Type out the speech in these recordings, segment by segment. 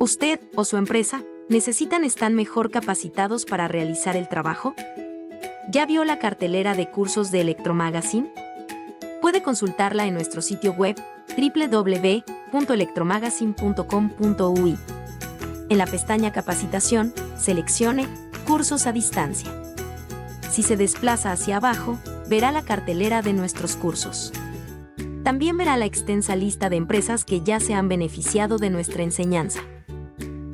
¿Usted o su empresa están mejor capacitados para realizar el trabajo? ¿Ya vio la cartelera de cursos de Electromagazine? Puede consultarla en nuestro sitio web www.electromagazine.com.ui. En la pestaña Capacitación, seleccione Cursos a distancia. Si se desplaza hacia abajo, verá la cartelera de nuestros cursos. También verá la extensa lista de empresas que ya se han beneficiado de nuestra enseñanza.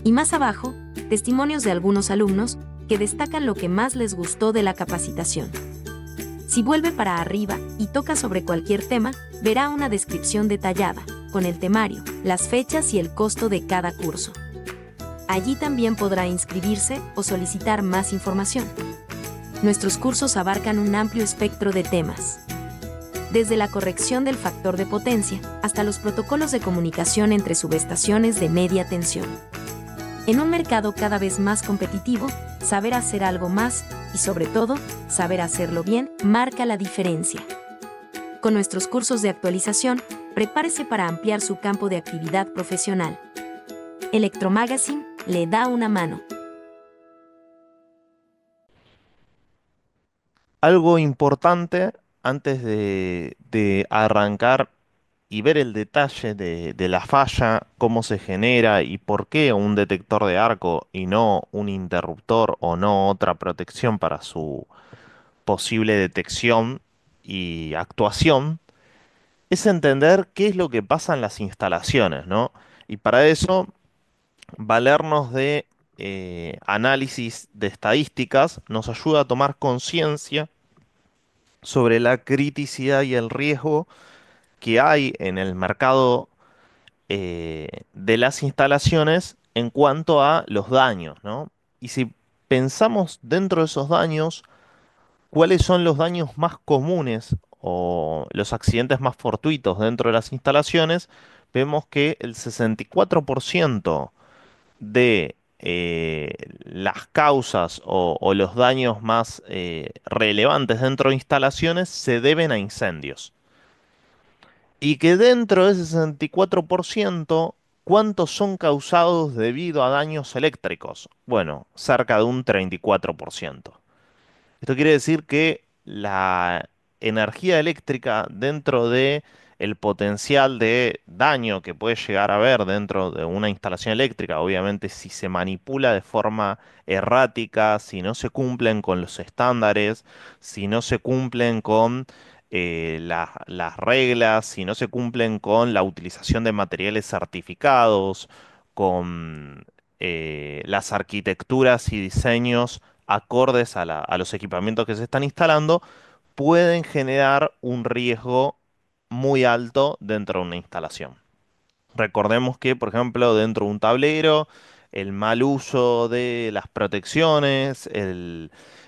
Y más abajo, testimonios de algunos alumnos que destacan lo que más les gustó de la capacitación. Si vuelve para arriba y toca sobre cualquier tema, verá una descripción detallada, con el temario, las fechas y el costo de cada curso. Allí también podrá inscribirse o solicitar más información. Nuestros cursos abarcan un amplio espectro de temas, desde la corrección del factor de potencia hasta los protocolos de comunicación entre subestaciones de media tensión. En un mercado cada vez más competitivo, saber hacer algo más y, sobre todo, saber hacerlo bien, marca la diferencia. Con nuestros cursos de actualización, prepárese para ampliar su campo de actividad profesional. Electromagazine le da una mano. Algo importante antes de arrancar y ver el detalle de la falla, cómo se genera y por qué un detector de arco y no un interruptor o no otra protección para su posible detección y actuación, es entender qué es lo que pasa en las instalaciones, ¿no? Y para eso, valernos de análisis de estadísticas nos ayuda a tomar conciencia sobre la criticidad y el riesgo que hay en el mercado de las instalaciones en cuanto a los daños, ¿no? Y si pensamos dentro de esos daños, ¿cuáles son los daños más comunes o los accidentes más fortuitos dentro de las instalaciones? Vemos que el 64% de las causas o los daños más relevantes dentro de instalaciones se deben a incendios. Y que dentro de ese 64%, ¿cuántos son causados debido a daños eléctricos? Bueno, cerca de un 34%. Esto quiere decir que la energía eléctrica dentro de el potencial de daño que puede llegar a haber dentro de una instalación eléctrica, obviamente si se manipula de forma errática, si no se cumplen con los estándares, si no se cumplen con las reglas, si no se cumplen con la utilización de materiales certificados, con las arquitecturas y diseños acordes a a los equipamientos que se están instalando, pueden generar un riesgo muy alto dentro de una instalación. Recordemos que, por ejemplo, dentro de un tablero, el mal uso de las protecciones,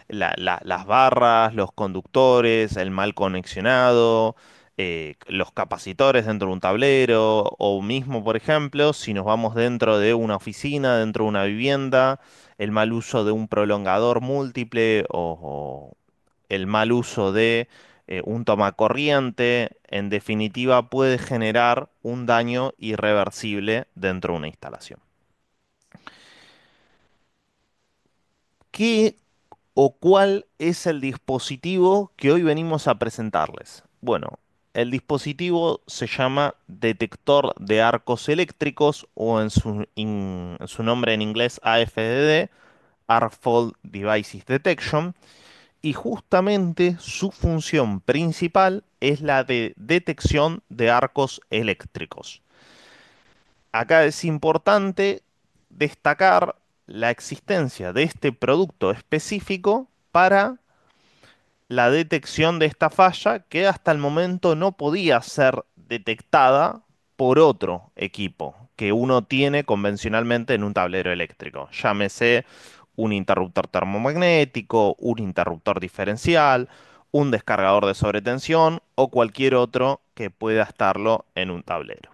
las barras, los conductores, el mal conexionado, los capacitores dentro de un tablero, o mismo, por ejemplo, si nos vamos dentro de una oficina, dentro de una vivienda, el mal uso de un prolongador múltiple o el mal uso de un tomacorriente, en definitiva, puede generar un daño irreversible dentro de una instalación. ¿Qué o cuál es el dispositivo que hoy venimos a presentarles? Bueno, el dispositivo se llama detector de arcos eléctricos o en su nombre en inglés AFDD, Arc Fault Devices Detection. Y justamente su función principal es la de detección de arcos eléctricos. Acá es importante destacar la existencia de este producto específico para la detección de esta falla que hasta el momento no podía ser detectada por otro equipo que uno tiene convencionalmente en un tablero eléctrico. Llámese un interruptor termomagnético, un interruptor diferencial, un descargador de sobretensión o cualquier otro que pueda estarlo en un tablero.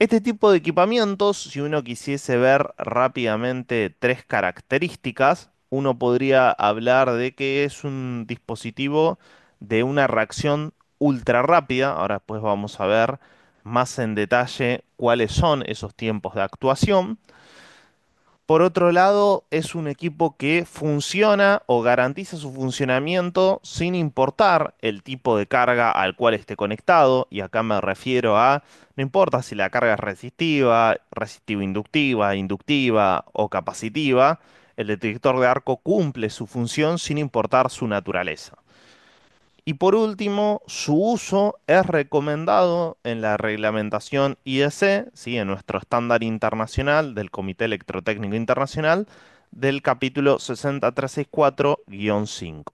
Este tipo de equipamientos, si uno quisiese ver rápidamente tres características, uno podría hablar de que es un dispositivo de una reacción ultra rápida. Ahora después vamos a ver más en detalle cuáles son esos tiempos de actuación. Por otro lado, es un equipo que funciona o garantiza su funcionamiento sin importar el tipo de carga al cual esté conectado, y acá me refiero a, no importa si la carga es resistiva, resistivo-inductiva, inductiva o capacitiva, el detector de arco cumple su función sin importar su naturaleza. Y por último, su uso es recomendado en la reglamentación IEC, ¿sí? En nuestro estándar internacional del Comité Electrotécnico Internacional, del capítulo 60364-5.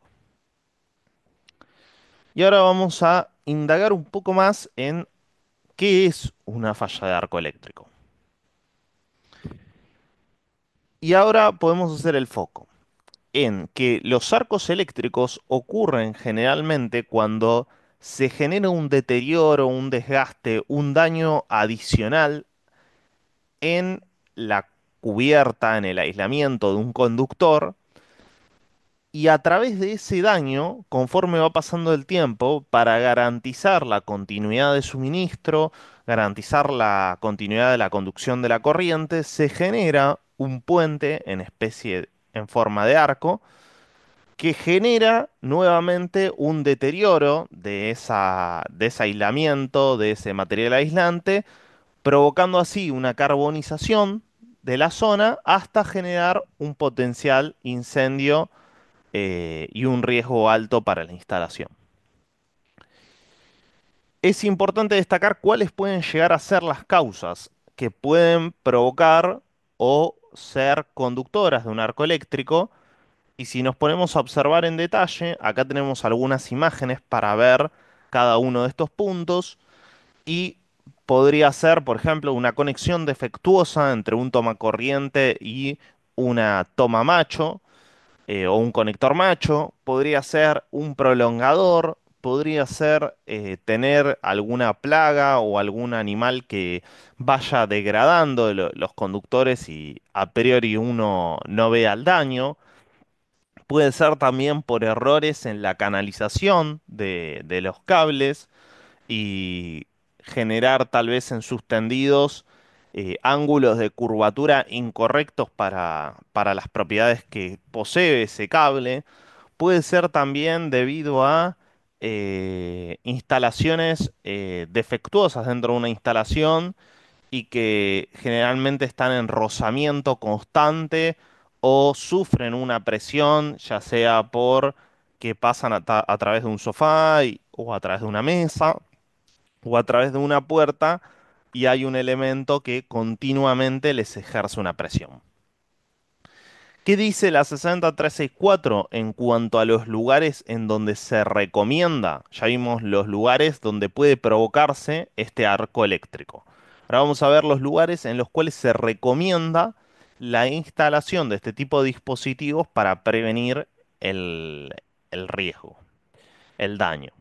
Y ahora vamos a indagar un poco más en qué es una falla de arco eléctrico. Y ahora podemos hacer el foco en que los arcos eléctricos ocurren generalmente cuando se genera un deterioro, un desgaste, un daño adicional en la cubierta, en el aislamiento de un conductor, y a través de ese daño, conforme va pasando el tiempo, para garantizar la continuidad de suministro, garantizar la continuidad de la conducción de la corriente, se genera un puente en forma de arco que genera nuevamente un deterioro de ese aislamiento, de ese material aislante, provocando así una carbonización de la zona hasta generar un potencial incendio y un riesgo alto para la instalación. Es importante destacar cuáles pueden llegar a ser las causas que pueden provocar o ser conductoras de un arco eléctrico. Y si nos ponemos a observar en detalle, acá tenemos algunas imágenes para ver cada uno de estos puntos, y podría ser, por ejemplo, una conexión defectuosa entre un tomacorriente y una toma macho, o un conector macho, podría ser un prolongador, podría ser tener alguna plaga o algún animal que vaya degradando los conductores y a priori uno no vea el daño. Puede ser también por errores en la canalización de los cables y generar tal vez en sus tendidos ángulos de curvatura incorrectos para las propiedades que posee ese cable. Puede ser también debido a instalaciones defectuosas dentro de una instalación y que generalmente están en rozamiento constante o sufren una presión, ya sea por que pasan a través de un sofá o a través de una mesa o a través de una puerta, y hay un elemento que continuamente les ejerce una presión. ¿Qué dice la 60364 en cuanto a los lugares en donde se recomienda? Ya vimos los lugares donde puede provocarse este arco eléctrico. Ahora vamos a ver los lugares en los cuales se recomienda la instalación de este tipo de dispositivos para prevenir el riesgo, el daño.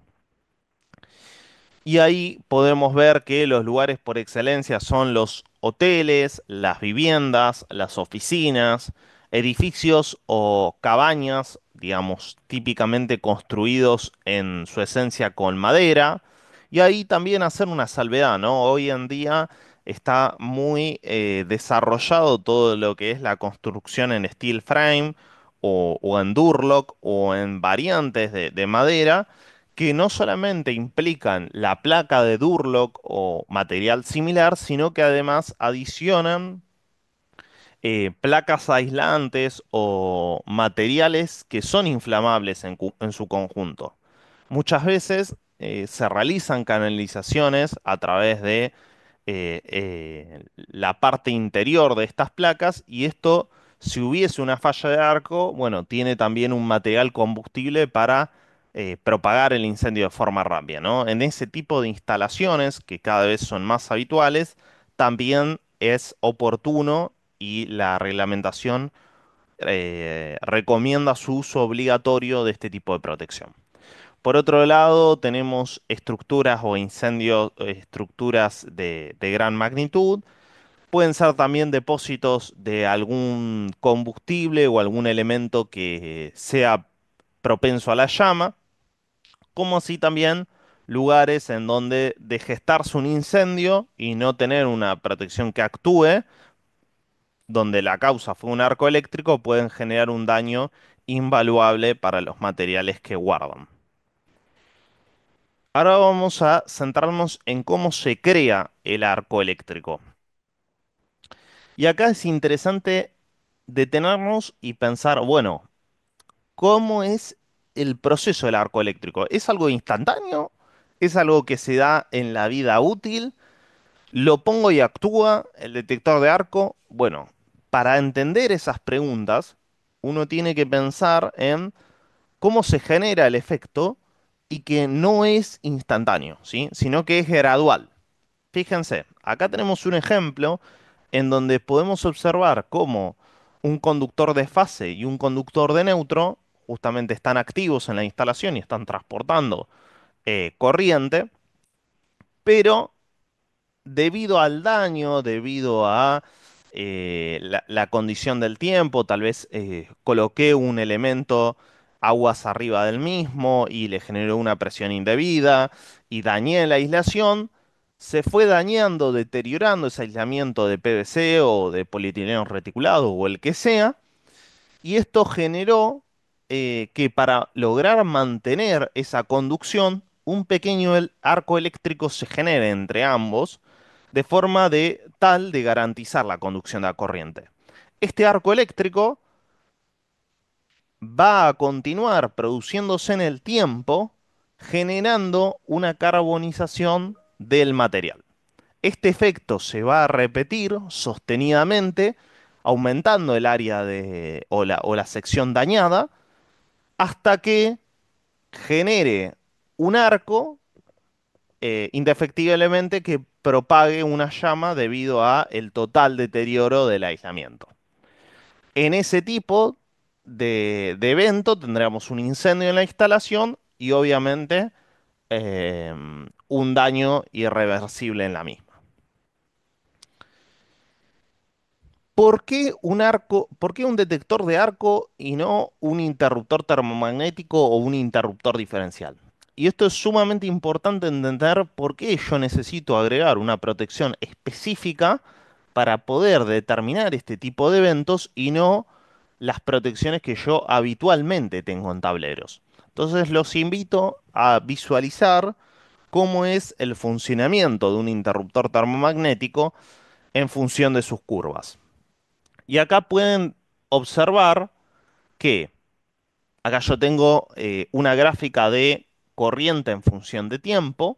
Y ahí podemos ver que los lugares por excelencia son los hoteles, las viviendas, las oficinas, edificios o cabañas, digamos, típicamente construidos en su esencia con madera. Y ahí también hacer una salvedad, ¿no? Hoy en día está muy desarrollado todo lo que es la construcción en steel frame o en Durlock o en variantes de madera, que no solamente implican la placa de Durlock o material similar, sino que además adicionan placas aislantes o materiales que son inflamables en su conjunto. Muchas veces se realizan canalizaciones a través de la parte interior de estas placas, y esto, si hubiese una falla de arco, bueno, tiene también un material combustible para propagar el incendio de forma rápida, ¿no? En ese tipo de instalaciones, que cada vez son más habituales, también es oportuno, y la reglamentación recomienda su uso obligatorio de este tipo de protección. Por otro lado, tenemos estructuras o incendios, estructuras de gran magnitud. Pueden ser también depósitos de algún combustible o algún elemento que sea propenso a la llama, como así también lugares en donde de gestarse un incendio y no tener una protección que actúe, donde la causa fue un arco eléctrico, pueden generar un daño invaluable para los materiales que guardan. Ahora vamos a centrarnos en cómo se crea el arco eléctrico. Y acá es interesante detenernos y pensar, bueno, ¿cómo es el proceso del arco eléctrico? ¿Es algo instantáneo? ¿Es algo que se da en la vida útil? ¿Lo pongo y actúa el detector de arco? Bueno, para entender esas preguntas, uno tiene que pensar en cómo se genera el efecto y que no es instantáneo, ¿sí? Sino que es gradual. Fíjense, acá tenemos un ejemplo en donde podemos observar cómo un conductor de fase y un conductor de neutro justamente están activos en la instalación y están transportando corriente, pero debido al daño, debido a la condición del tiempo, tal vez coloqué un elemento aguas arriba del mismo y le generó una presión indebida y dañé la aislación, se fue dañando, deteriorando ese aislamiento de PVC o de polietileno reticulado o el que sea, y esto generó que para lograr mantener esa conducción, un pequeño arco eléctrico se genere entre ambos, de forma de tal de garantizar la conducción de la corriente. Este arco eléctrico va a continuar produciéndose en el tiempo, generando una carbonización del material. Este efecto se va a repetir sostenidamente, aumentando el área o la sección dañada, hasta que genere un arco indefectiblemente que propague una llama debido a el total deterioro del aislamiento. En ese tipo de evento tendríamos un incendio en la instalación y obviamente eh, un daño irreversible en la misma. ¿Por qué un detector de arco y no un interruptor termomagnético o un interruptor diferencial? Y esto es sumamente importante entender por qué yo necesito agregar una protección específica para poder determinar este tipo de eventos y no las protecciones que yo habitualmente tengo en tableros. Entonces los invito a visualizar cómo es el funcionamiento de un interruptor termomagnético en función de sus curvas. Y acá pueden observar que acá yo tengo una gráfica de corriente en función de tiempo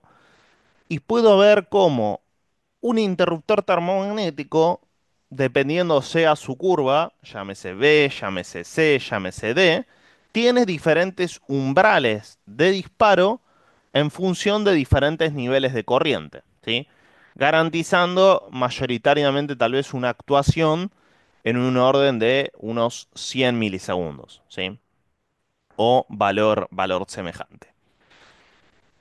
y puedo ver cómo un interruptor termomagnético, dependiendo sea su curva, llámese B, llámese C, llámese D, tiene diferentes umbrales de disparo en función de diferentes niveles de corriente, ¿sí? Garantizando mayoritariamente tal vez una actuación en un orden de unos 100 milisegundos, ¿sí? O valor semejante.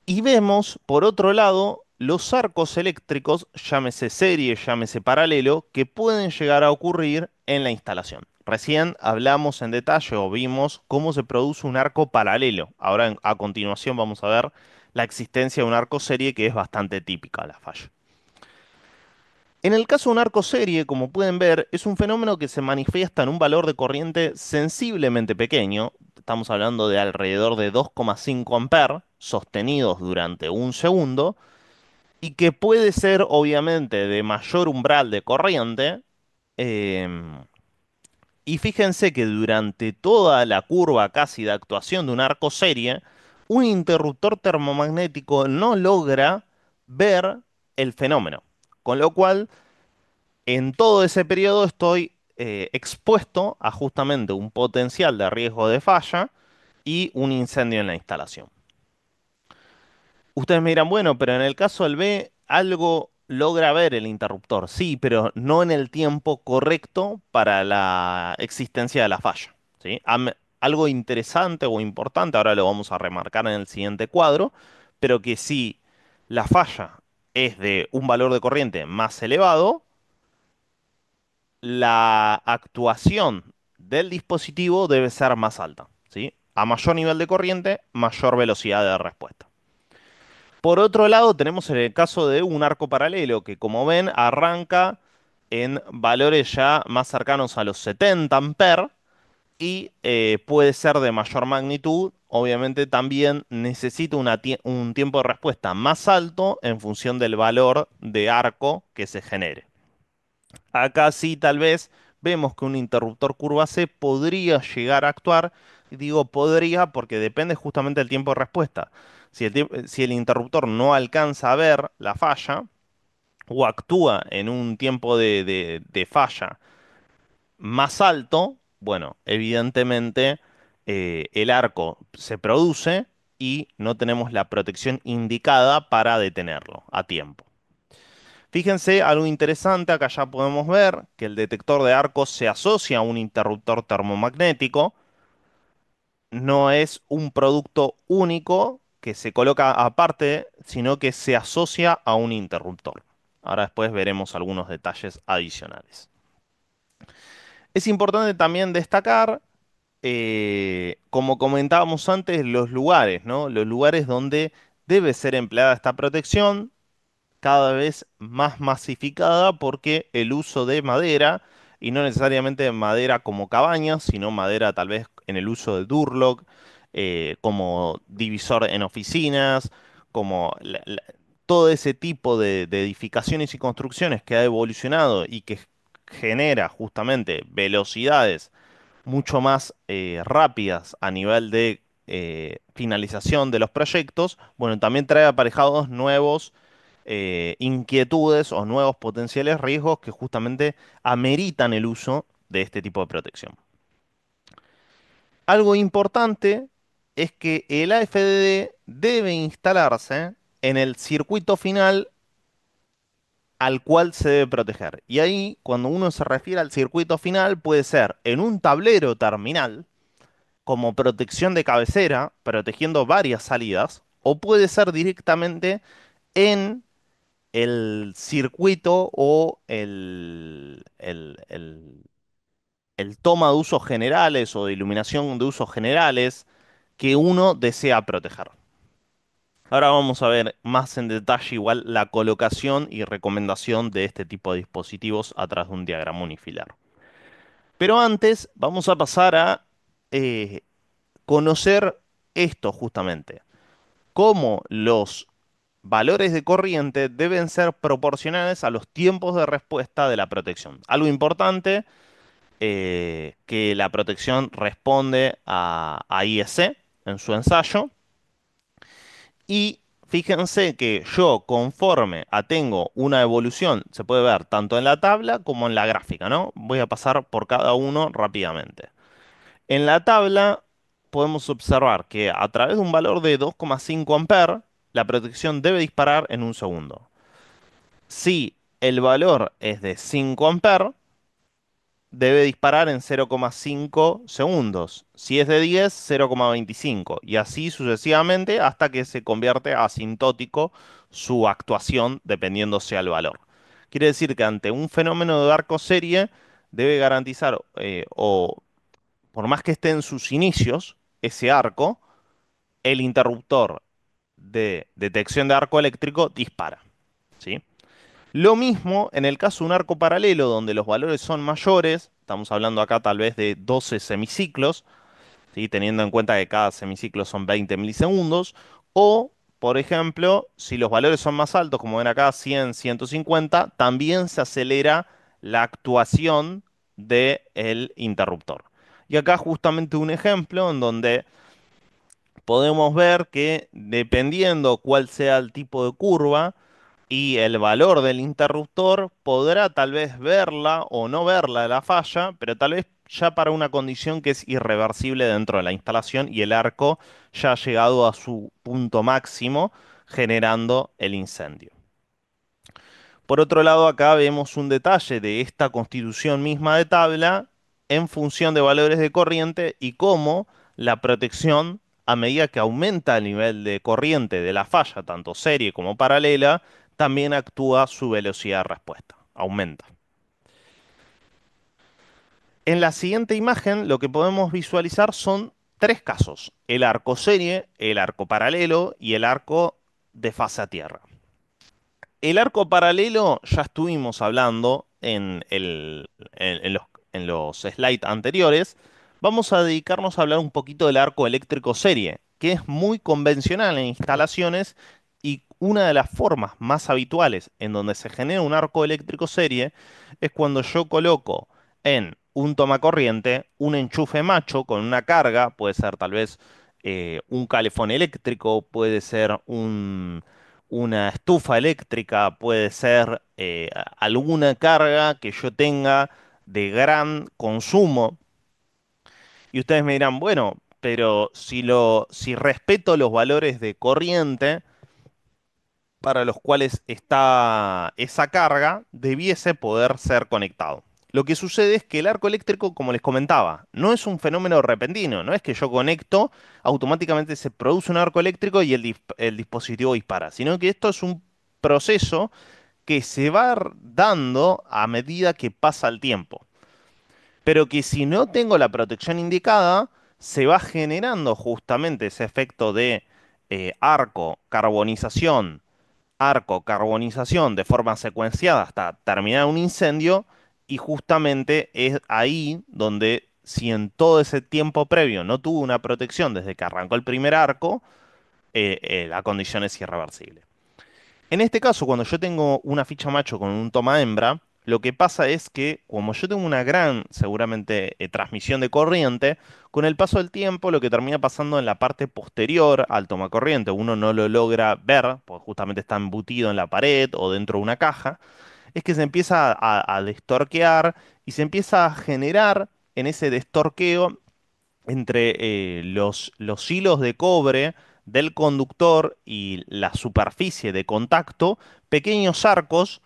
Y vemos, por otro lado, los arcos eléctricos, llámese serie, llámese paralelo, que pueden llegar a ocurrir en la instalación. Recién hablamos en detalle o vimos cómo se produce un arco paralelo. Ahora, a continuación, vamos a ver la existencia de un arco serie que es bastante típica de la falla. En el caso de un arco serie, como pueden ver, es un fenómeno que se manifiesta en un valor de corriente sensiblemente pequeño. Estamos hablando de alrededor de 2,5 amperes sostenidos durante un segundo y que puede ser obviamente de mayor umbral de corriente. em, y fíjense que durante toda la curva casi de actuación de un arco serie, un interruptor termomagnético no logra ver el fenómeno. Con lo cual en todo ese periodo estoy expuesto a justamente un potencial de riesgo de falla y un incendio en la instalación. Ustedes me dirán, bueno, pero en el caso del B, algo logra ver el interruptor. Sí, pero no en el tiempo correcto para la existencia de la falla. ¿Sí? Algo interesante o importante, ahora lo vamos a remarcar en el siguiente cuadro, pero que si la falla es de un valor de corriente más elevado, la actuación del dispositivo debe ser más alta, ¿sí? A mayor nivel de corriente, mayor velocidad de respuesta. Por otro lado, tenemos el caso de un arco paralelo que, como ven, arranca en valores ya más cercanos a los 70 amperes y puede ser de mayor magnitud. Obviamente también necesita un tiempo de respuesta más alto en función del valor de arco que se genere. Acá sí, tal vez vemos que un interruptor curva C podría llegar a actuar. Y digo podría porque depende justamente del tiempo de respuesta. Si el interruptor no alcanza a ver la falla o actúa en un tiempo de falla más alto, bueno, evidentemente el arco se produce y no tenemos la protección indicada para detenerlo a tiempo. Fíjense, algo interesante, acá ya podemos ver que el detector de arcos se asocia a un interruptor termomagnético, no es un producto único que se coloca aparte, sino que se asocia a un interruptor. Ahora después veremos algunos detalles adicionales. Es importante también destacar, como comentábamos antes, los lugares, ¿no? Los lugares donde debe ser empleada esta protección cada vez más masificada porque el uso de madera, y no necesariamente madera como cabañas, sino madera tal vez en el uso de Durlock, como divisor en oficinas, como todo ese tipo de edificaciones y construcciones que ha evolucionado y que genera justamente velocidades mucho más rápidas a nivel de finalización de los proyectos, bueno, también trae aparejados nuevos inquietudes o nuevos potenciales riesgos que justamente ameritan el uso de este tipo de protección. Algo importante es que el AFDD debe instalarse en el circuito final al cual se debe proteger. Y ahí, cuando uno se refiere al circuito final, puede ser en un tablero terminal, como protección de cabecera, protegiendo varias salidas, o puede ser directamente en el circuito o el toma de usos generales o de iluminación de usos generales que uno desea proteger. Ahora vamos a ver más en detalle igual la colocación y recomendación de este tipo de dispositivos a través de un diagrama unifilar. Pero antes vamos a pasar a eh, conocer esto justamente, cómo los valores de corriente deben ser proporcionales a los tiempos de respuesta de la protección. Algo importante, que la protección responde a IEC en su ensayo. Y fíjense que yo, conforme a tengo una evolución, se puede ver tanto en la tabla como en la gráfica, ¿no? Voy a pasar por cada uno rápidamente. En la tabla podemos observar que a través de un valor de 2,5 amperes, la protección debe disparar en un segundo. Si el valor es de 5 amperes, debe disparar en 0,5 segundos. Si es de 10, 0,25. Y así sucesivamente hasta que se convierte asintótico su actuación dependiendo sea el valor. Quiere decir que ante un fenómeno de arco serie debe garantizar, o por más que esté en sus inicios, ese arco, el interruptor de detección de arco eléctrico dispara. ¿Sí? Lo mismo en el caso de un arco paralelo donde los valores son mayores, estamos hablando acá tal vez de 12 semiciclos, ¿sí? Teniendo en cuenta que cada semiciclo son 20 milisegundos, o, por ejemplo, si los valores son más altos, como ven acá, 100, 150, también se acelera la actuación del interruptor. Y acá justamente un ejemplo en donde podemos ver que dependiendo cuál sea el tipo de curva y el valor del interruptor, podrá tal vez verla o no verla la falla, pero tal vez ya para una condición que es irreversible dentro de la instalación y el arco ya ha llegado a su punto máximo, generando el incendio. Por otro lado, acá vemos un detalle de esta constitución misma de tabla en función de valores de corriente y cómo la protección, a medida que aumenta el nivel de corriente de la falla, tanto serie como paralela, también actúa su velocidad de respuesta, aumenta. En la siguiente imagen lo que podemos visualizar son tres casos: el arco serie, el arco paralelo y el arco de fase a tierra. El arco paralelo ya estuvimos hablando en los slides anteriores. Vamos a dedicarnos a hablar un poquito del arco eléctrico serie, que es muy convencional en instalaciones y una de las formas más habituales en donde se genera un arco eléctrico serie es cuando yo coloco en un tomacorriente un enchufe macho con una carga, puede ser tal vez un calefón eléctrico, puede ser una estufa eléctrica, puede ser alguna carga que yo tenga de gran consumo. Y ustedes me dirán, bueno, pero si respeto los valores de corriente para los cuales está esa carga, debiese poder ser conectado. Lo que sucede es que el arco eléctrico, como les comentaba, no es un fenómeno repentino, no es que yo conecto, automáticamente se produce un arco eléctrico y el dispositivo dispara, sino que esto es un proceso que se va dando a medida que pasa el tiempo. Pero que si no tengo la protección indicada, se va generando justamente ese efecto de arco, carbonización de forma secuenciada hasta terminar un incendio. Y justamente es ahí donde, si en todo ese tiempo previo no tuvo una protección desde que arrancó el primer arco, la condición es irreversible. En este caso, cuando yo tengo una ficha macho con un toma hembra, lo que pasa es que, como yo tengo una gran, seguramente, transmisión de corriente, con el paso del tiempo, lo que termina pasando en la parte posterior al toma corriente, uno no lo logra ver, porque justamente está embutido en la pared o dentro de una caja, es que se empieza a destorquear y se empieza a generar en ese destorqueo entre los hilos de cobre del conductor y la superficie de contacto, pequeños arcos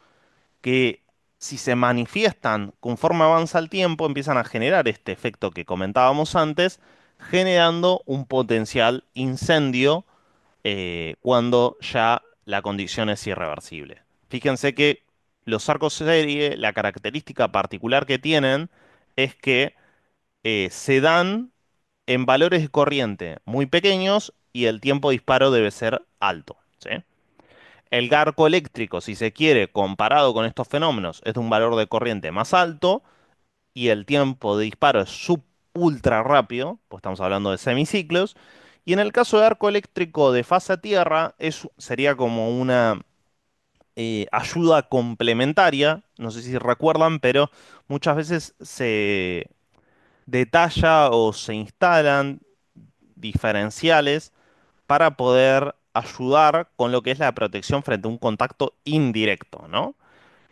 que, si se manifiestan conforme avanza el tiempo, empiezan a generar este efecto que comentábamos antes, generando un potencial incendio cuando ya la condición es irreversible. Fíjense que los arcos serie, la característica particular que tienen es que se dan en valores de corriente muy pequeños y el tiempo de disparo debe ser alto, ¿sí? El arco eléctrico, si se quiere, comparado con estos fenómenos, es de un valor de corriente más alto y el tiempo de disparo es ultra rápido, pues estamos hablando de semiciclos. Y en el caso de arco eléctrico de fase a tierra, sería como una ayuda complementaria, no sé si recuerdan, pero muchas veces se detalla o se instalan diferenciales para poder ayudar con lo que es la protección frente a un contacto indirecto, ¿no?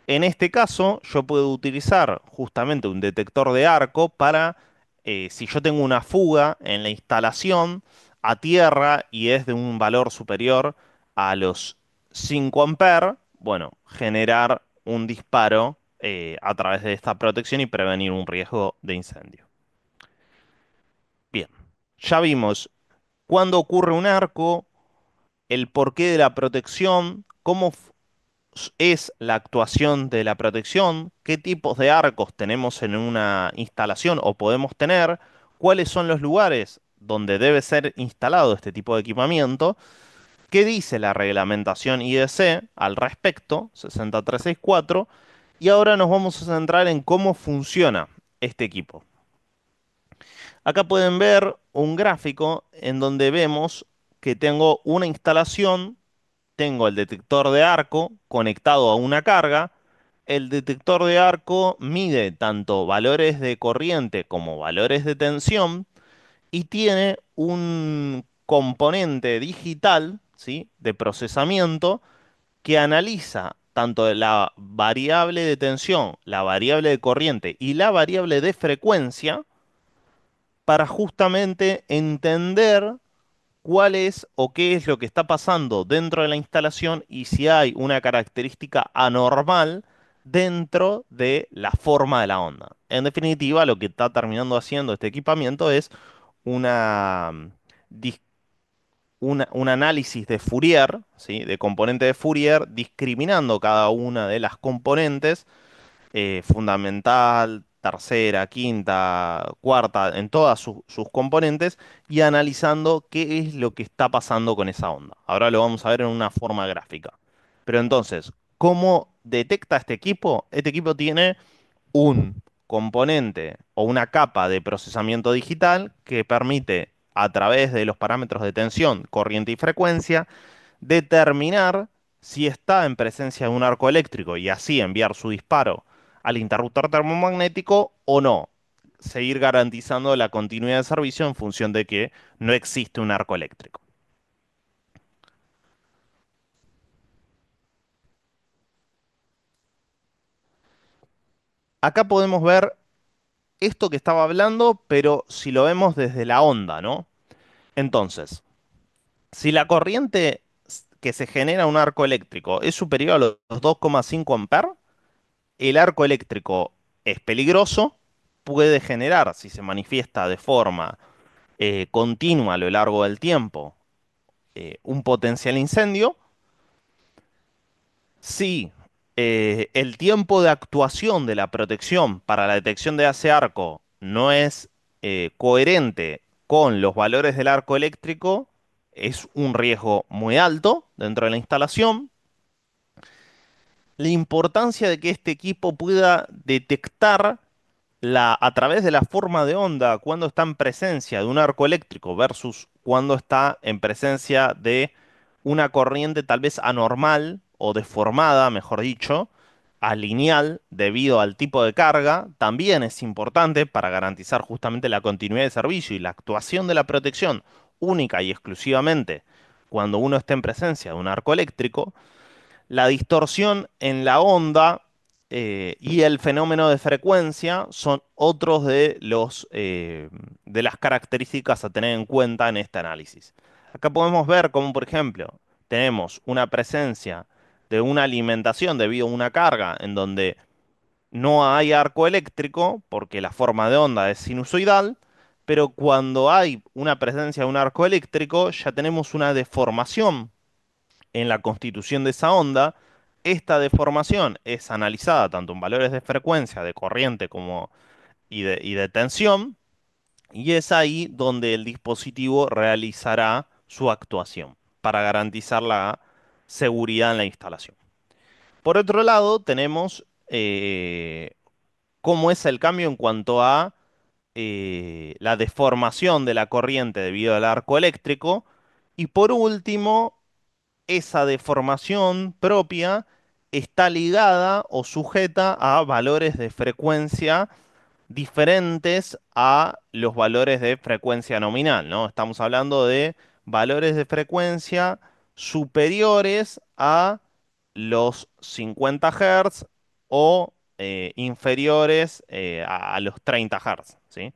En este caso, yo puedo utilizar justamente un detector de arco para, si yo tengo una fuga en la instalación a tierra y es de un valor superior a los 5 amperes, bueno, generar un disparo a través de esta protección y prevenir un riesgo de incendio. Bien, ya vimos cuándo ocurre un arco, el porqué de la protección, es la actuación de la protección, qué tipos de arcos tenemos en una instalación o podemos tener, cuáles son los lugares donde debe ser instalado este tipo de equipamiento, qué dice la reglamentación IEC al respecto, 60364, y ahora nos vamos a centrar en cómo funciona este equipo. Acá pueden ver un gráfico en donde vemos que tengo una instalación, tengo el detector de arco conectado a una carga. El detector de arco mide tanto valores de corriente como valores de tensión y tiene un componente digital, ¿sí?, de procesamiento que analiza tanto la variable de tensión, la variable de corriente y la variable de frecuencia para justamente entender cuál es o qué es lo que está pasando dentro de la instalación y si hay una característica anormal dentro de la forma de la onda. En definitiva, lo que está terminando haciendo este equipamiento es una, dis- un análisis de Fourier, ¿sí?, de componente de Fourier, discriminando cada una de las componentes fundamental, tercera, quinta, cuarta, en todas sus componentes y analizando qué es lo que está pasando con esa onda. Ahora lo vamos a ver en una forma gráfica. Pero entonces, ¿cómo detecta este equipo? Este equipo tiene un componente o una capa de procesamiento digital que permite, a través de los parámetros de tensión, corriente y frecuencia, determinar si está en presencia de un arco eléctrico y así enviar su disparo al interruptor termomagnético o no. Seguir garantizando la continuidad de servicio en función de que no existe un arco eléctrico. Acá podemos ver esto que estaba hablando, pero si lo vemos desde la onda, ¿no? Entonces, si la corriente que se genera en un arco eléctrico es superior a los 2,5 amperes, el arco eléctrico es peligroso, puede generar, si se manifiesta de forma continua a lo largo del tiempo, un potencial incendio. Si el tiempo de actuación de la protección para la detección de ese arco no es coherente con los valores del arco eléctrico, es un riesgo muy alto dentro de la instalación. La importancia de que este equipo pueda detectar a través de la forma de onda cuando está en presencia de un arco eléctrico versus cuando está en presencia de una corriente tal vez anormal o deformada, mejor dicho, alineal debido al tipo de carga, también es importante para garantizar justamente la continuidad de servicio y la actuación de la protección única y exclusivamente cuando uno está en presencia de un arco eléctrico. La distorsión en la onda y el fenómeno de frecuencia son otros de las características a tener en cuenta en este análisis. Acá podemos ver cómo, por ejemplo, tenemos una presencia de una alimentación debido a una carga en donde no hay arco eléctrico, porque la forma de onda es sinusoidal, pero cuando hay una presencia de un arco eléctrico, ya tenemos una deformación en la constitución de esa onda. Esta deformación es analizada tanto en valores de frecuencia, de corriente como y de tensión, y es ahí donde el dispositivo realizará su actuación para garantizar la seguridad en la instalación. Por otro lado, tenemos cómo es el cambio en cuanto a la deformación de la corriente debido al arco eléctrico. Y por último, esa deformación propia está ligada o sujeta a valores de frecuencia diferentes a los valores de frecuencia nominal, ¿no? Estamos hablando de valores de frecuencia superiores a los 50 Hz o inferiores a los 30 Hz, ¿sí?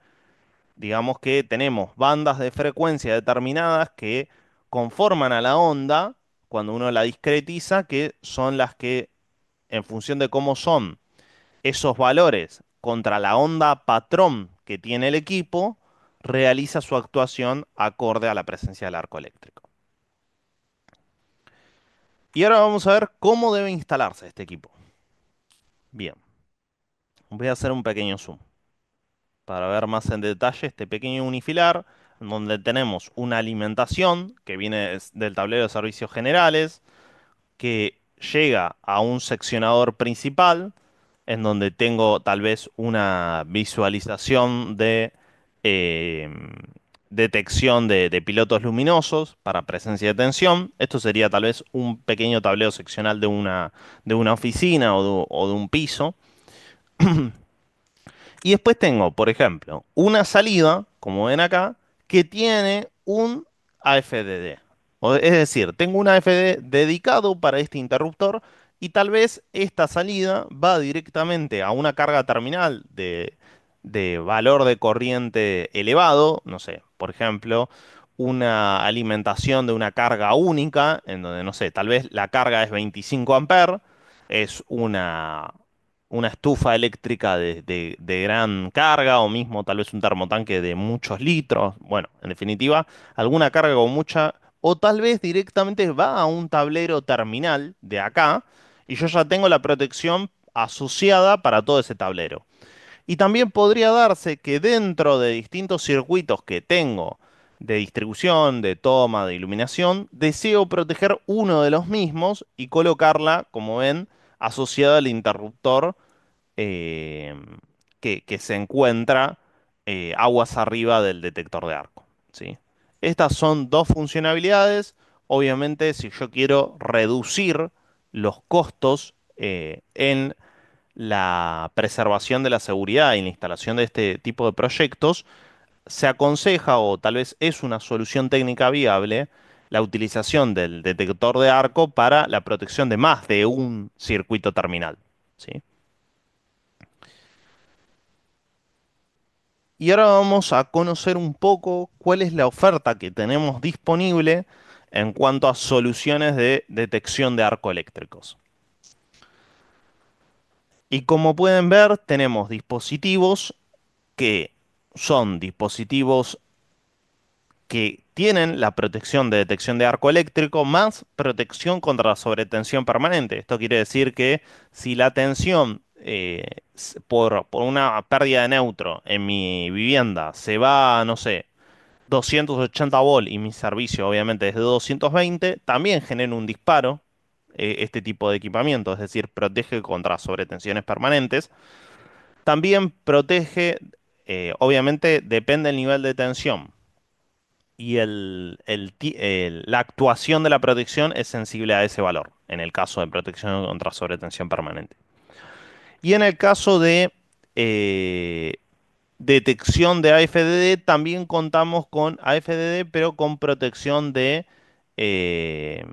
Digamos que tenemos bandas de frecuencia determinadas que conforman a la onda cuando uno la discretiza, que son las que, en función de cómo son esos valores contra la onda patrón que tiene el equipo, realiza su actuación acorde a la presencia del arco eléctrico. Y ahora vamos a ver cómo debe instalarse este equipo. Bien, voy a hacer un pequeño zoom para ver más en detalle este pequeño unifilar, en donde tenemos una alimentación que viene del tablero de servicios generales, que llega a un seccionador principal, en donde tengo tal vez una visualización de eh, detección de pilotos luminosos para presencia de tensión. Esto sería tal vez un pequeño tablero seccional de una oficina o de un piso. Y después tengo, por ejemplo, una salida, como ven acá, que tiene un AFDD. Es decir, tengo un AFDD dedicado para este interruptor y tal vez esta salida va directamente a una carga terminal de valor de corriente elevado, no sé, por ejemplo, una alimentación de una carga única, en donde, no sé, tal vez la carga es 25 amperes, es una estufa eléctrica de gran carga o mismo tal vez un termotanque de muchos litros. Bueno, en definitiva, alguna carga con mucha, o tal vez directamente va a un tablero terminal de acá y yo ya tengo la protección asociada para todo ese tablero. Y también podría darse que dentro de distintos circuitos que tengo de distribución, de toma, de iluminación, deseo proteger uno de los mismos y colocarla, como ven, asociada al interruptor eh, que se encuentra aguas arriba del detector de arco, ¿sí? Estas son dos funcionalidades. Obviamente, si yo quiero reducir los costos en la preservación de la seguridad y la instalación de este tipo de proyectos, se aconseja o tal vez es una solución técnica viable la utilización del detector de arco para la protección de más de un circuito terminal, ¿sí? Y ahora vamos a conocer un poco cuál es la oferta que tenemos disponible en cuanto a soluciones de detección de arco eléctricos. Y como pueden ver, tenemos dispositivos que son dispositivos que tienen la protección de detección de arco eléctrico más protección contra la sobretensión permanente. Esto quiere decir que si la tensión por una pérdida de neutro en mi vivienda se va, no sé, 280 volt y mi servicio obviamente es de 220, también genera un disparo este tipo de equipamiento, es decir, protege contra sobretensiones permanentes. También protege, obviamente depende del nivel de tensión y la actuación de la protección es sensible a ese valor, en el caso de protección contra sobretensión permanente. Y en el caso de eh, detección de AFDD, también contamos con AFDD, pero con protección eh,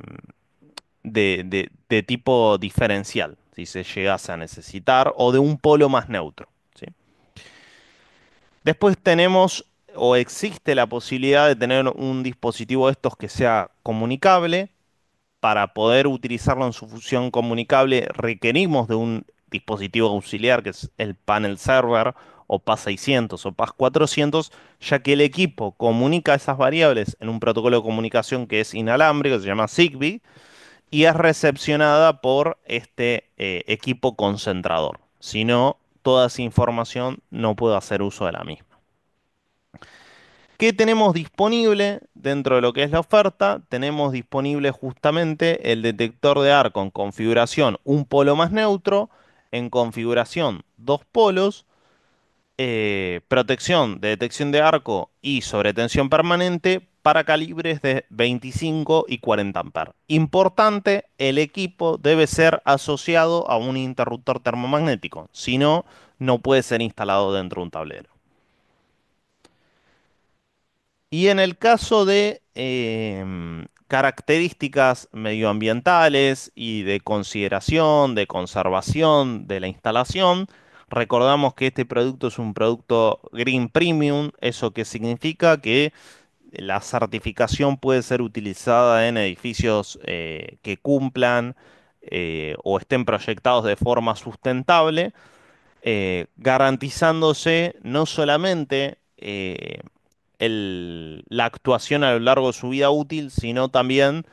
de tipo diferencial, si se llegase a necesitar, o de un polo más neutro, ¿sí? Después tenemos o existe la posibilidad de tener un dispositivo de estos que sea comunicable. Para poder utilizarlo en su función comunicable, requerimos de un dispositivo auxiliar que es el panel server o PAS 600 o PAS 400, ya que el equipo comunica esas variables en un protocolo de comunicación que es inalámbrico, que se llama Zigbee, y es recepcionada por este equipo concentrador. Si no, toda esa información no puedo hacer uso de la misma. ¿Qué tenemos disponible dentro de lo que es la oferta? Tenemos disponible justamente el detector de arco en configuración un polo más neutro, en configuración dos polos, protección de detección de arco y sobretensión permanente para calibres de 25 y 40 amperes. Importante, el equipo debe ser asociado a un interruptor termomagnético, si no, no puede ser instalado dentro de un tablero. Y en el caso de características medioambientales y de consideración, de conservación de la instalación, recordamos que este producto es un producto Green Premium. ¿Eso qué significa? Que la certificación puede ser utilizada en edificios que cumplan o estén proyectados de forma sustentable, garantizándose no solamente la actuación a lo largo de su vida útil, sino también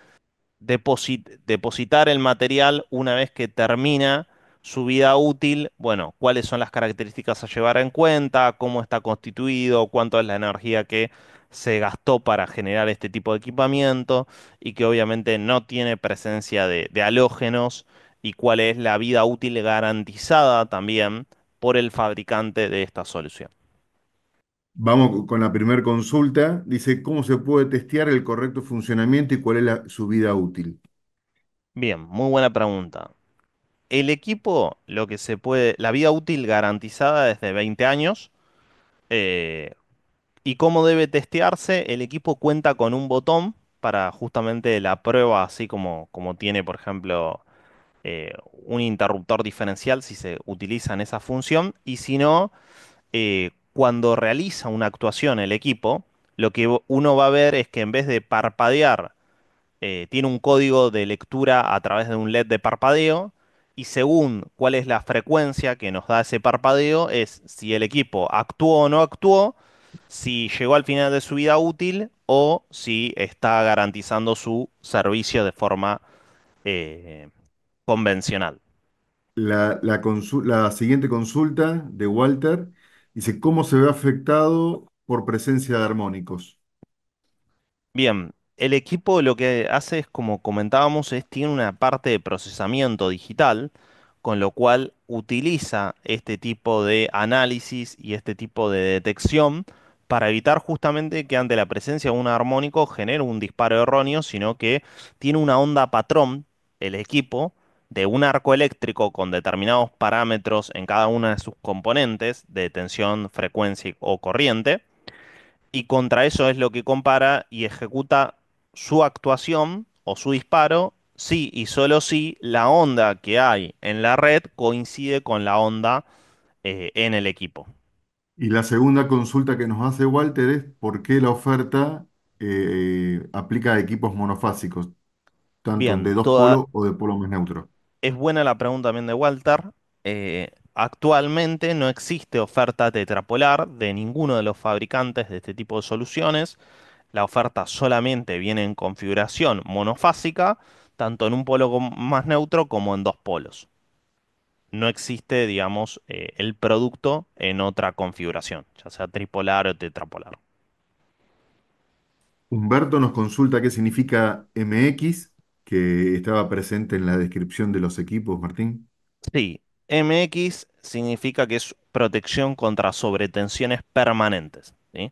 depositar el material una vez que termina su vida útil. Bueno, cuáles son las características a llevar en cuenta, cómo está constituido, cuánto es la energía que se gastó para generar este tipo de equipamiento y que obviamente no tiene presencia de halógenos y cuál es la vida útil garantizada también por el fabricante de esta solución. Vamos con la primera consulta. Dice, ¿cómo se puede testear el correcto funcionamiento y cuál es su vida útil? Bien, muy buena pregunta. El equipo, lo que se puede, la vida útil garantizada es de 20 años. eh, ¿Y cómo debe testearse? El equipo cuenta con un botón para justamente la prueba, así como tiene, por ejemplo, un interruptor diferencial si se utiliza en esa función. Y si no, cuando realiza una actuación el equipo, lo que uno va a ver es que en vez de parpadear tiene un código de lectura a través de un LED de parpadeo y según cuál es la frecuencia que nos da ese parpadeo es si el equipo actuó o no actuó, si llegó al final de su vida útil o si está garantizando su servicio de forma eh, convencional. La siguiente consulta de Walter dice, ¿cómo se ve afectado por presencia de armónicos? Bien, el equipo lo que hace es, como comentábamos, tiene una parte de procesamiento digital, con lo cual utiliza este tipo de análisis y este tipo de detección para evitar justamente que ante la presencia de un armónico genere un disparo erróneo, sino que tiene una onda patrón, el equipo, de un arco eléctrico con determinados parámetros en cada una de sus componentes, de tensión, frecuencia o corriente, y contra eso es lo que compara y ejecuta su actuación o su disparo si y solo si la onda que hay en la red coincide con la onda en el equipo. Y la segunda consulta que nos hace Walter es por qué la oferta aplica a equipos monofásicos, tanto Bien, de dos polos o de polo más neutro. es buena la pregunta también de Walter. Actualmente no existe oferta tetrapolar de ninguno de los fabricantes de este tipo de soluciones. La oferta solamente viene en configuración monofásica, tanto en un polo más neutro como en dos polos. No existe, digamos, el producto en otra configuración, ya sea tripolar o tetrapolar. Humberto nos consulta qué significa MX, que estaba presente en la descripción de los equipos, Martín. Sí, MX significa que es protección contra sobretensiones permanentes, ¿sí?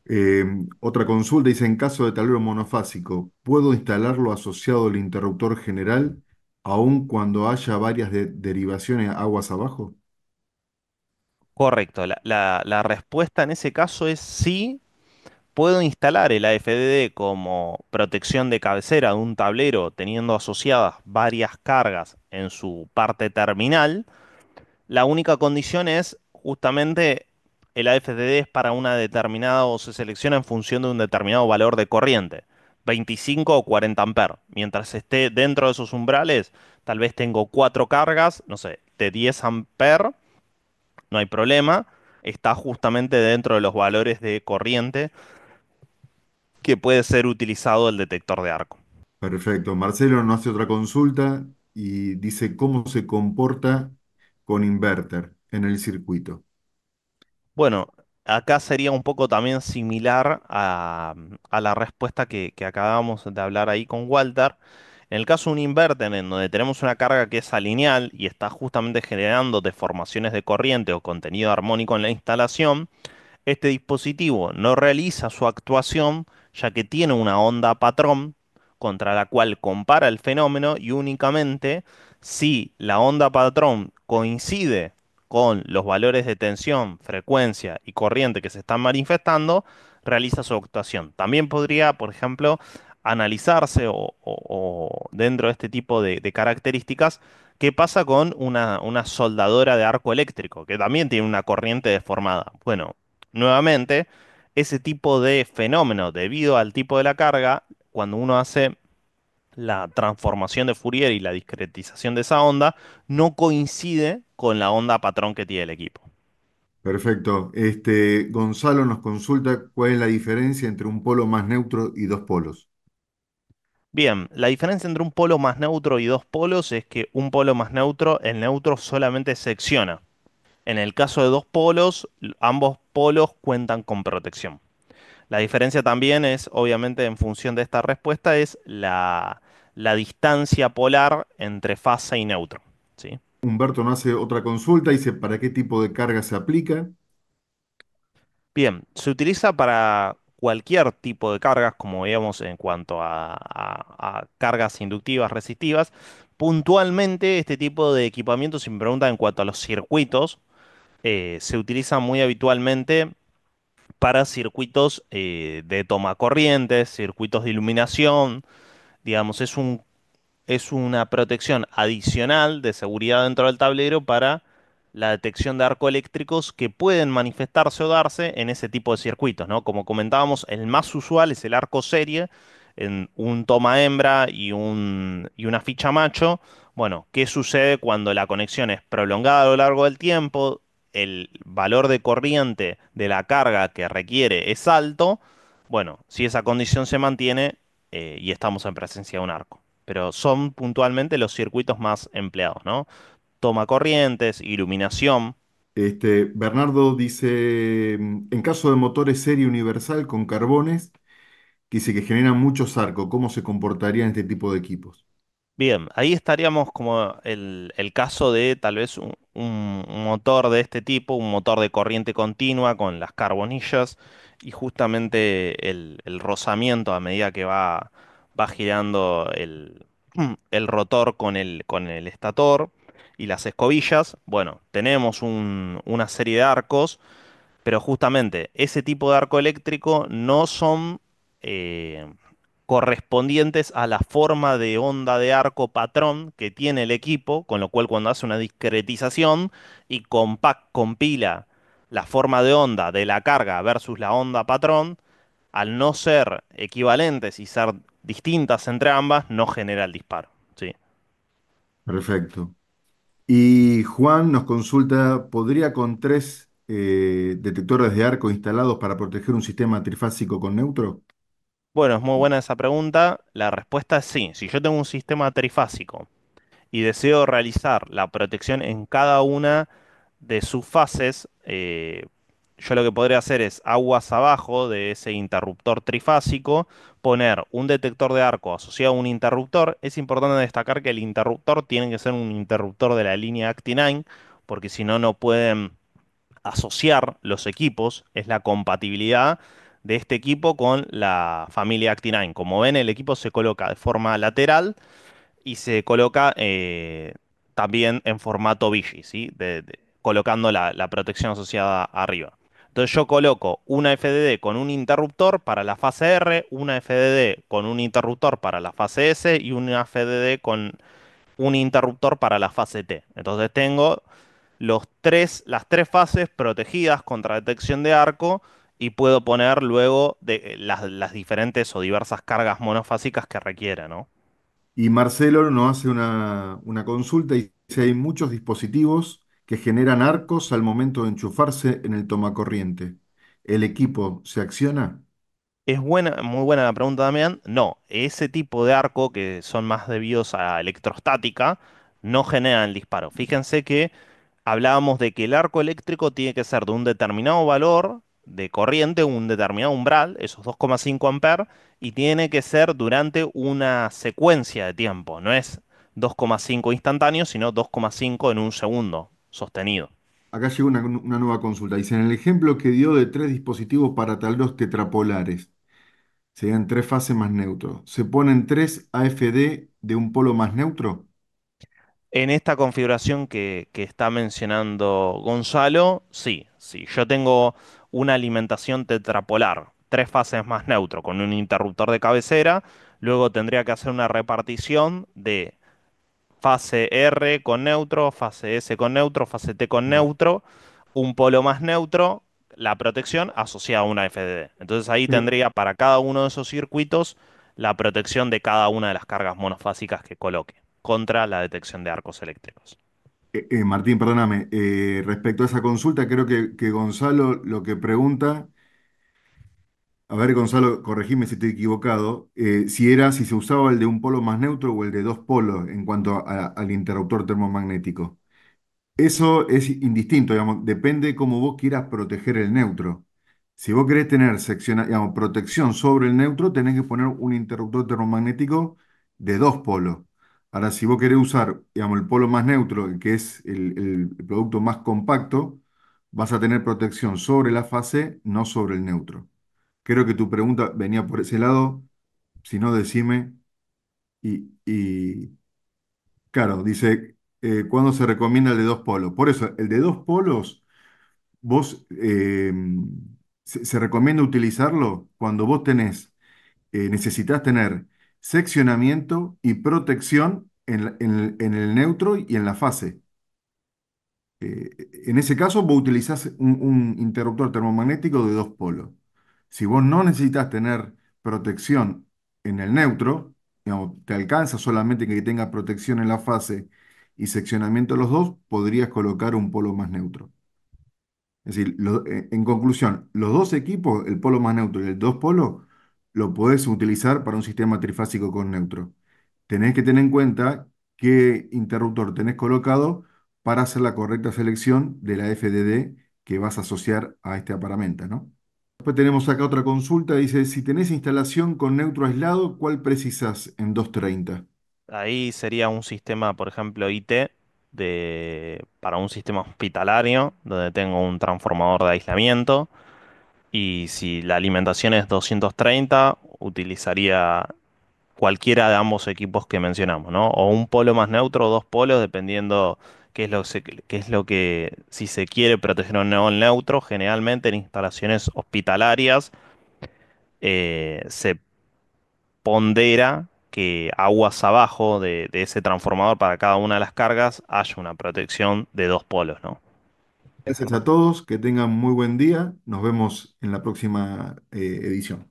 Eh, Otra consulta dice, en caso de tablero monofásico, ¿puedo instalarlo asociado al interruptor general aun cuando haya varias derivaciones aguas abajo? Correcto, la respuesta en ese caso es sí. Puedo instalar el AFDD como protección de cabecera de un tablero teniendo asociadas varias cargas en su parte terminal. La única condición es justamente el AFDD es para una determinada o se selecciona en función de un determinado valor de corriente, 25 o 40 amperes. Mientras esté dentro de esos umbrales, tal vez tengo cuatro cargas, no sé, de 10 amperes, no hay problema. Está justamente dentro de los valores de corriente que puede ser utilizado el detector de arco. Perfecto. Marcelo nos hace otra consulta y dice cómo se comporta con inverter en el circuito. Bueno, acá sería un poco también similar a la respuesta que acabamos de hablar ahí con Walter. En el caso de un inverter en donde tenemos una carga que es alineal y está justamente generando deformaciones de corriente o contenido armónico en la instalación, este dispositivo no realiza su actuación ya que tiene una onda patrón contra la cual compara el fenómeno y únicamente si la onda patrón coincide con los valores de tensión, frecuencia y corriente que se están manifestando, realiza su actuación. También podría, por ejemplo, analizarse o dentro de este tipo de características, qué pasa con una soldadora de arco eléctrico, que también tiene una corriente deformada. Bueno, nuevamente, ese tipo de fenómeno, debido al tipo de la carga, cuando uno hace la transformación de Fourier y la discretización de esa onda, no coincide con la onda patrón que tiene el equipo. Perfecto. Gonzalo nos consulta cuál es la diferencia entre un polo más neutro y dos polos. Bien, la diferencia entre un polo más neutro y dos polos es que un polo más neutro, el neutro solamente secciona. En el caso de dos polos, ambos polos cuentan con protección. La diferencia también es, obviamente, en función de esta respuesta, es la distancia polar entre fase y neutro. ¿Sí? Humberto nos hace otra consulta, dice, ¿para qué tipo de carga se aplica? Bien, se utiliza para cualquier tipo de cargas, como veíamos en cuanto a cargas inductivas resistivas. Puntualmente, este tipo de equipamiento, si me preguntan en cuanto a los circuitos, se utiliza muy habitualmente para circuitos de toma corrientes, circuitos de iluminación. Digamos, es una protección adicional de seguridad dentro del tablero para la detección de arco eléctricos que pueden manifestarse o darse en ese tipo de circuitos, ¿no? Como comentábamos, el más usual es el arco serie, en un toma hembra y una ficha macho. Bueno, ¿qué sucede cuando la conexión es prolongada a lo largo del tiempo? El valor de corriente de la carga que requiere es alto. Bueno, si esa condición se mantiene y estamos en presencia de un arco, pero son puntualmente los circuitos más empleados, ¿no? toma corrientes, iluminación. Bernardo dice, en caso de motores serie universal con carbones, dice que generan muchos arcos, ¿cómo se comportarían este tipo de equipos? Bien, ahí estaríamos como el caso de tal vez un motor de este tipo, un motor de corriente continua con las carbonillas y justamente el rozamiento a medida que va girando el rotor con el estator y las escobillas. Bueno, tenemos una serie de arcos, pero justamente ese tipo de arco eléctrico no son eh, correspondientes a la forma de onda de arco patrón que tiene el equipo, con lo cual cuando hace una discretización y compila la forma de onda de la carga versus la onda patrón, al no ser equivalentes y ser distintas entre ambas, no genera el disparo. ¿Sí? Perfecto. Y Juan nos consulta, ¿podría con tres detectores de arco instalados para proteger un sistema trifásico con neutro? Bueno, es muy buena esa pregunta. La respuesta es sí. Si yo tengo un sistema trifásico y deseo realizar la protección en cada una de sus fases, yo lo que podría hacer es aguas abajo de ese interruptor trifásico, poner un detector de arco asociado a un interruptor. Es importante destacar que el interruptor tiene que ser un interruptor de la línea Actinine, porque si no, no pueden asociar los equipos. Es la compatibilidad de este equipo con la familia Actinine. Como ven, el equipo se coloca de forma lateral y se coloca también en formato Vichy, ¿sí? Colocando la protección asociada arriba. Entonces yo coloco una FDD con un interruptor para la fase R, una FDD con un interruptor para la fase S y una FDD con un interruptor para la fase T. Entonces tengo las tres fases protegidas contra detección de arco y puedo poner luego las diferentes o diversas cargas monofásicas que requiera, ¿no? Y Marcelo nos hace una consulta y dice, hay muchos dispositivos que generan arcos al momento de enchufarse en el tomacorriente. ¿El equipo se acciona? Es buena, muy buena la pregunta, Damián. No, ese tipo de arco que son más debidos a electrostática no generan el disparo. Fíjense que hablábamos de que el arco eléctrico tiene que ser de un determinado valor de corriente, un determinado umbral, esos 2,5 amperes, y tiene que ser durante una secuencia de tiempo. No es 2,5 instantáneos, sino 2,5 en un segundo sostenido. Acá llega una nueva consulta. Dice, en el ejemplo que dio de tres dispositivos para tableros tetrapolares, serían tres fases más neutro. ¿Se ponen tres AFD de un polo más neutro? En esta configuración que está mencionando Gonzalo, sí, sí. Yo tengo una alimentación tetrapolar, tres fases más neutro, con un interruptor de cabecera. Luego tendría que hacer una repartición de fase R con neutro, fase S con neutro, fase T con Ah, neutro, un polo más neutro, la protección asociada a una FDD. Entonces ahí pero, tendría para cada uno de esos circuitos la protección de cada una de las cargas monofásicas que coloque contra la detección de arcos eléctricos. Martín, perdóname, respecto a esa consulta, creo que Gonzalo lo que pregunta, a ver, Gonzalo, corregime si estoy equivocado, si se usaba el de un polo más neutro o el de dos polos en cuanto al interruptor termomagnético. Eso es indistinto, digamos, depende de cómo vos quieras proteger el neutro. Si vos querés tener digamos, protección sobre el neutro, tenés que poner un interruptor termomagnético de dos polos. Ahora, si vos querés usar, digamos, el polo más neutro, el que es el producto más compacto, vas a tener protección sobre la fase, no sobre el neutro. Creo que tu pregunta venía por ese lado, si no, decime. Y claro, dice, ¿cuándo se recomienda el de dos polos? Por eso, el de dos polos, vos se recomienda utilizarlo cuando vos necesitas tener seccionamiento y protección en el neutro y en la fase. En ese caso, vos utilizás un interruptor termomagnético de dos polos. Si vos no necesitas tener protección en el neutro, digamos, te alcanza solamente que tenga protección en la fase y seccionamiento de los dos, podrías colocar un polo más neutro. Es decir, en conclusión, los dos equipos, el polo más neutro y el dos polos, lo podés utilizar para un sistema trifásico con neutro. Tenés que tener en cuenta qué interruptor tenés colocado, para hacer la correcta selección de la FDD que vas a asociar a este aparamento, ¿no? Después tenemos acá otra consulta, dice, si tenés instalación con neutro aislado, ¿cuál precisas en 230? Ahí sería un sistema, por ejemplo, IT para un sistema hospitalario, donde tengo un transformador de aislamiento. Y si la alimentación es 230, utilizaría cualquiera de ambos equipos que mencionamos, ¿no? O un polo más neutro o dos polos, dependiendo qué es lo que, si se quiere proteger un neón neutro, generalmente en instalaciones hospitalarias se pondera que aguas abajo de ese transformador para cada una de las cargas haya una protección de dos polos, ¿no? Gracias a todos, que tengan muy buen día. Nos vemos en la próxima edición.